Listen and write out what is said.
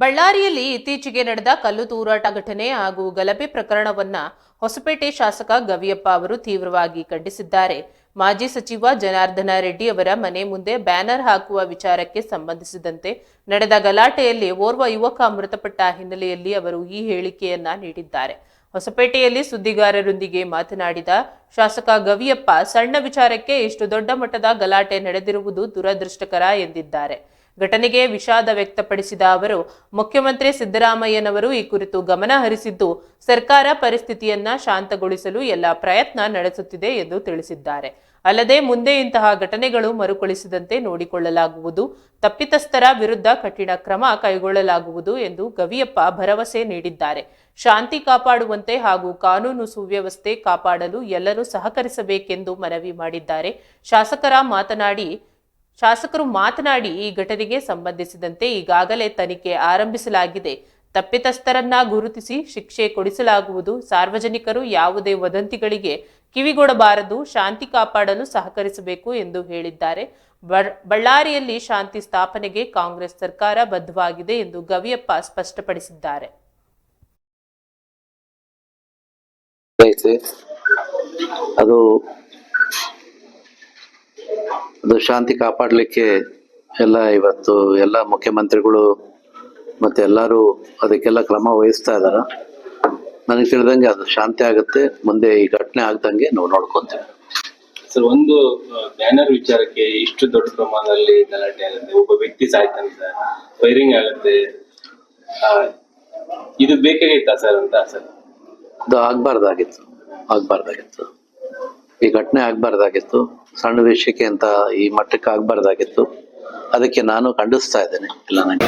ಬಳ್ಳಾರಿಯಲ್ಲಿ ಇತ್ತೀಚೆಗೆ ನಡೆದ ಕಲ್ಲು ತೂರಾಟ ಘಟನೆ ಹಾಗೂ ಗಲಭೆ ಪ್ರಕರಣವನ್ನ ಹೊಸಪೇಟೆ ಶಾಸಕ ಗವಿಯಪ್ಪ ಅವರು ತೀವ್ರವಾಗಿ ಖಂಡಿಸಿದ್ದಾರೆ. ಮಾಜಿ ಸಚಿವ ಜನಾರ್ದನ ರೆಡ್ಡಿ ಅವರ ಮನೆ ಮುಂದೆ ಬ್ಯಾನರ್ ಹಾಕುವ ವಿಚಾರಕ್ಕೆ ಸಂಬಂಧಿಸಿದಂತೆ ನಡೆದ ಗಲಾಟೆಯಲ್ಲಿ ಓರ್ವ ಯುವಕ ಮೃತಪಟ್ಟ ಹಿನ್ನೆಲೆಯಲ್ಲಿ ಅವರು ಈ ಹೇಳಿಕೆಯನ್ನ ನೀಡಿದ್ದಾರೆ. ಹೊಸಪೇಟೆಯಲ್ಲಿ ಸುದ್ದಿಗಾರರೊಂದಿಗೆ ಮಾತನಾಡಿದ ಶಾಸಕ ಗವಿಯಪ್ಪ, ಸಣ್ಣ ವಿಚಾರಕ್ಕೆ ಇಷ್ಟು ದೊಡ್ಡ ಮಟ್ಟದ ಗಲಾಟೆ ನಡೆದಿರುವುದು ದುರದೃಷ್ಟಕರ ಎಂದಿದ್ದಾರೆ. ಘಟನೆಗೆ ವಿಷಾದ ವ್ಯಕ್ತಪಡಿಸಿದ ಅವರು, ಮುಖ್ಯಮಂತ್ರಿ ಸಿದ್ದರಾಮಯ್ಯನವರು ಈ ಕುರಿತು ಗಮನ ಹರಿಸಿದ್ದು ಸರ್ಕಾರ ಪರಿಸ್ಥಿತಿಯನ್ನ ಶಾಂತಗೊಳಿಸಲು ಎಲ್ಲ ಪ್ರಯತ್ನ ನಡೆಸುತ್ತಿದೆ ಎಂದು ತಿಳಿಸಿದ್ದಾರೆ. ಅಲ್ಲದೆ ಮುಂದೆ ಇಂತಹ ಘಟನೆಗಳು ಮರುಕಳಿಸದಂತೆ ನೋಡಿಕೊಳ್ಳಲಾಗುವುದು, ತಪ್ಪಿತಸ್ಥರ ವಿರುದ್ಧ ಕಠಿಣ ಕ್ರಮ ಕೈಗೊಳ್ಳಲಾಗುವುದು ಎಂದು ಗವಿಯಪ್ಪ ಭರವಸೆ ನೀಡಿದ್ದಾರೆ. ಶಾಂತಿ ಕಾಪಾಡುವಂತೆ ಹಾಗೂ ಕಾನೂನು ಸುವ್ಯವಸ್ಥೆ ಕಾಪಾಡಲು ಎಲ್ಲರೂ ಸಹಕರಿಸಬೇಕೆಂದು ಮನವಿ ಮಾಡಿದ್ದಾರೆ. ಶಾಸಕರು ಮಾತನಾಡಿ ಈ ಘಟನೆಗೆ ಸಂಬಂಧಿಸಿದಂತೆ ಈಗಾಗಲೇ ತನಿಖೆ ಆರಂಭಿಸಲಾಗಿದೆ. ತಪ್ಪಿತಸ್ಥರನ್ನ ಗುರುತಿಸಿ ಶಿಕ್ಷೆ ಕೊಡಿಸಲಾಗುವುದು. ಸಾರ್ವಜನಿಕರು ಯಾವುದೇ ವದಂತಿಗಳಿಗೆ ಕಿವಿಗೊಡಬಾರದು, ಶಾಂತಿ ಕಾಪಾಡಲು ಸಹಕರಿಸಬೇಕು ಎಂದು ಹೇಳಿದ್ದಾರೆ. ಬಳ್ಳಾರಿಯಲ್ಲಿ ಶಾಂತಿ ಸ್ಥಾಪನೆಗೆ ಕಾಂಗ್ರೆಸ್ ಸರ್ಕಾರ ಬದ್ಧವಾಗಿದೆ ಎಂದು ಗವಿಯಪ್ಪ ಸ್ಪಷ್ಟಪಡಿಸಿದ್ದಾರೆ. ಅದು ಶಾಂತಿ ಕಾಪಾಡಲಿಕ್ಕೆ ಇವತ್ತು ಎಲ್ಲ ಮುಖ್ಯಮಂತ್ರಿಗಳು ಮತ್ತೆ ಎಲ್ಲರೂ ಅದಕ್ಕೆಲ್ಲ ಕ್ರಮ ವಹಿಸ್ತಾ ಇದಾರ. ನನಗೆ ತಿಳಿದಂಗೆ ಅದು ಶಾಂತಿ ಆಗುತ್ತೆ. ಮುಂದೆ ಈ ಘಟನೆ ಆಗ್ದಂಗೆ ನಾವು ನೋಡ್ಕೊಂತೀವಿ. ಸರ್, ಒಂದು ಬ್ಯಾನರ್ ವಿಚಾರಕ್ಕೆ ಇಷ್ಟು ದೊಡ್ಡ ಪ್ರಮಾಣದಲ್ಲಿ ಗಲಾಟೆ ಆಗುತ್ತೆ, ಒಬ್ಬ ವ್ಯಕ್ತಿ ಸಾಯ್ತಂತ, ಫೈರಿಂಗ್ ಆಗುತ್ತೆ, ಇದು ಬೇಕಾಗಿತ್ತಾ ಸರ್ ಅಂತ? ಸರ್, ಅದು ಆಗ್ಬಾರ್ದಾಗಿತ್ತು. ಈ ಘಟನೆ ಆಗ್ಬಾರ್ದಾಗಿತ್ತು. ಸಣ್ಣ ವಿಷಯಕ್ಕೆ ಅಂತ ಈ ಮಟ್ಟಕ್ಕೆ ಆಗ್ಬಾರ್ದಾಗಿತ್ತು. ಅದಕ್ಕೆ ನಾನು ಖಂಡಿಸ್ತಾ ಇದ್ದೇನೆ. ಇಲ್ಲ, ನನಗೆ